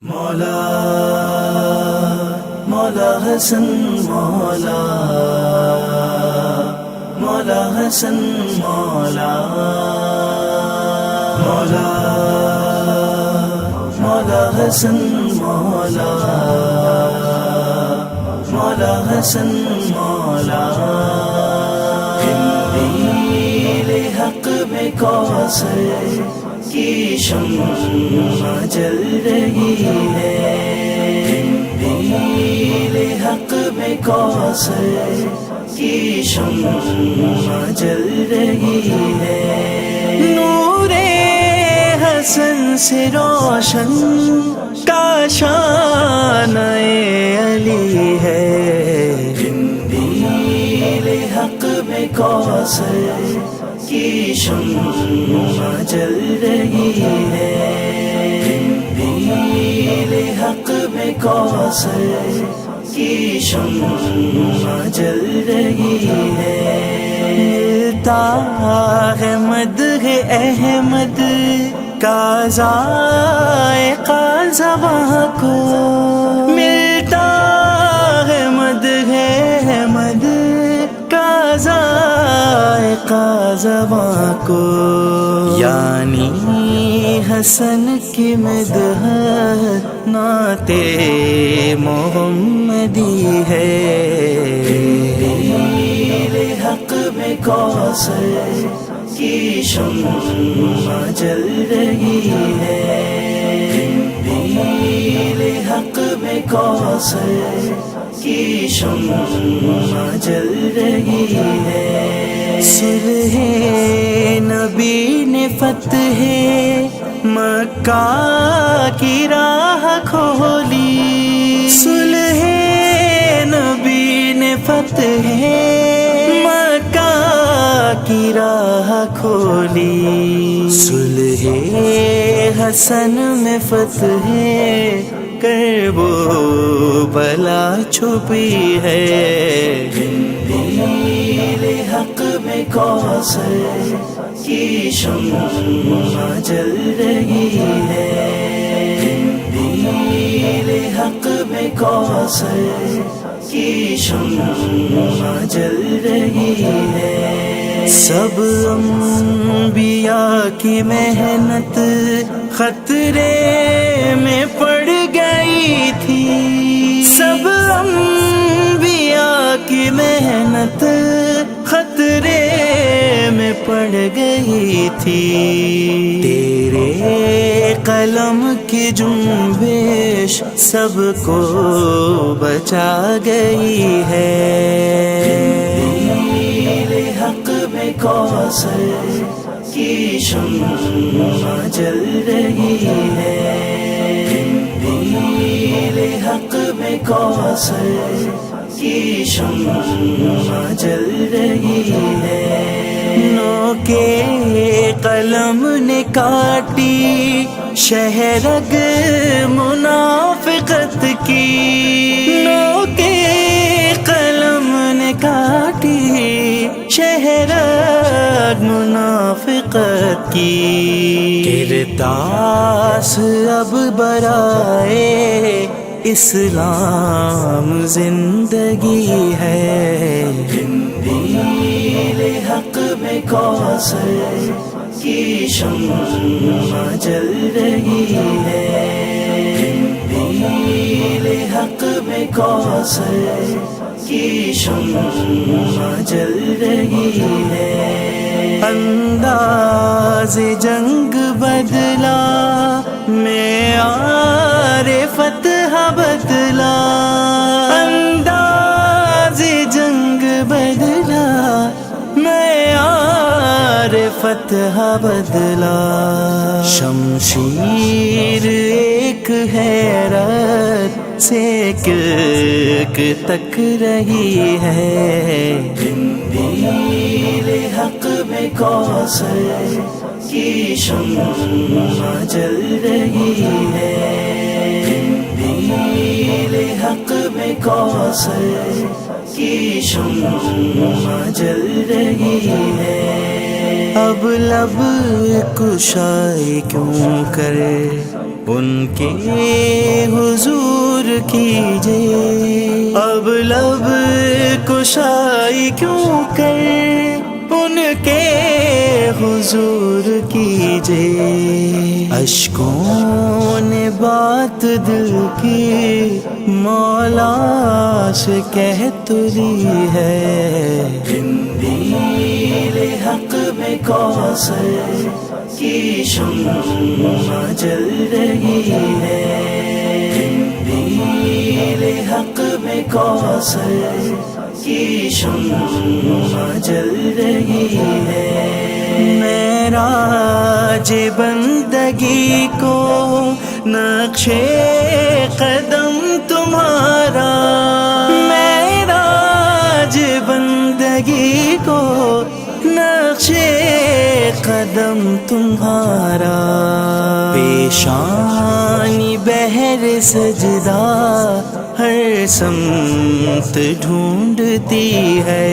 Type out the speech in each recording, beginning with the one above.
مولا مولا حسن مولا مولا حسن مولا مولا مولا حسن مولا مولا حسن مولا قندیل حق میں کوثر کی شمع جل رہی ہے، قندیل حق میں کوثر کی شمع جل رہی ہے، نور حسن سے روشن کاشان علی ہے، قندیل حق میں کوثر کی شمع جل رہی ہے، قندیل حق میں کوثر کی شمع جل رہی ہے، ملتا ہے مدح احمد کا ذائقہ زباں کو، ملتا ہے مدح احمد کا ذائقہ زباں کو، یعنی حسن کی مدح نعت محمدی ہے، قندیل حق میں کوثر کی شمع جل رہی ہے، قندیل حق میں کوثر کی شمع جل رہی ہے، صلح نبی نے فتح مکہ کی راہ کھولی، صلح نبی نے فتح مکہ کی راہ کھولی، صلح حسن میں فتح کرب و بلا چھپی ہے، قندیل حق میں کوثر کی شمع جل رہی ہے، قندیل حق میں کوثر کی شمع جل رہی ہے، سب انبیاء کی محنت خطرے میں پڑ گئی تھی، سب انبیاء کی محنت خطرے میں پڑ گئی تھی، تیرے قلم کی جنبش سب کو بچا گئی ہے، قندیل حق میں کوثر کی شمع جل رہی ہے، قندیل حق میں کوثر کی شمع جل رہی ہے، نوکے قلم نے کاٹی شہرگ منافقت کی، نوکے قلم نے کاٹی شہرگ منافقت کی، کرداس اب برائے اسلام زندگی ہے، قندیل حق میں کوثر کی شمع جل رہی ہے، قندیل حق میں کوثر کی شمع جل رہی ہے، انداز جنگ بدلا معیار فتح بدلا، انداز جنگ بدلا معیار فتح بدلا، شمشیر ایک حیرت سے کلک تک رہی ہے، قندیل حق میں کوثر کی شمع جل رہی ہے، قندیل حق میں کوثر کی شمع جل رہی ہے، اب لب کشائی کیوں کرے ان کے حضور کیجے، اب لب کشائی کیوں کر ان کے حضور کیجے۔ اشکوں نے بات دل کی مولا سے کہہ تری ہے، قندیل حق میں کوثر کی شمع جل رہی ہے، قندیل حق میں کوثر کی شمع جل رہی ہے۔ معراج بندگی کو نقش قدم تمہارا، معراج بندگی کو نقش قدم تمہارا، پیشانی بہر سجدہ ہر سمت ڈھونڈتی ہے،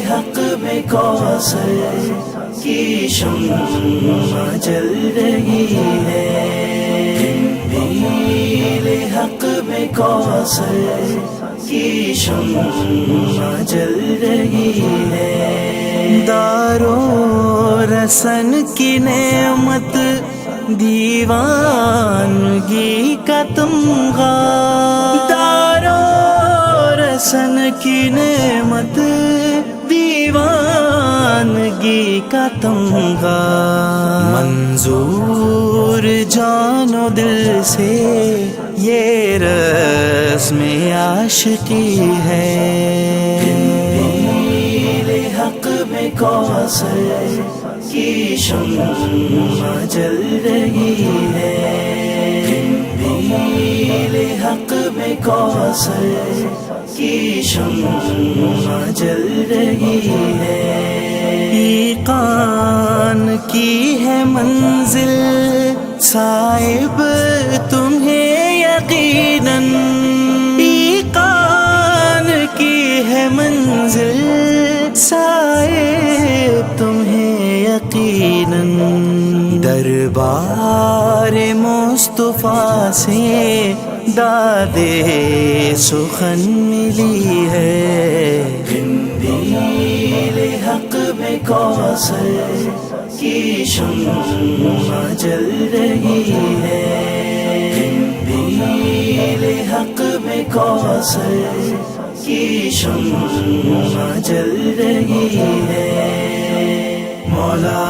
حق میں کوثر کی شمع جل رہی ہے، قندیل حق میں کوثر کی شمع جل رہی ہے۔ دارو رسن کی نعمت دیوانگی کا تمغہ، دارو رسن کی نعمت دیوانگی کا تمغہ، منظور جان و دل سے یہ رسم عاشقی ہے، قندیل حق میں کوثر کی شمع جل رہی ہے، قندیل حق میں کوثر کی شمع جل رہی ہے۔ ایقان کی ہے منزل صاحب تمہیں یقیناً، ایقان کی ہے منزل صاحب تمہیں یقیناً، دربار مصطفیٰ سے داد سخن ملی ہے، قندیل حق میں کوثر کی شمع جل رہی ہے، قندیل حق میں کوثر کی شمع جل رہی ہے۔ مولا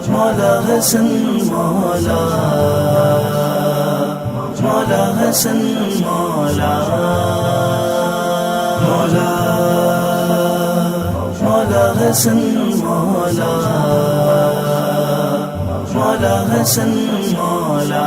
مولا حسن مولا، مولا حسن مولا، مولا مولا حسن مولا، مولا حسن مولا۔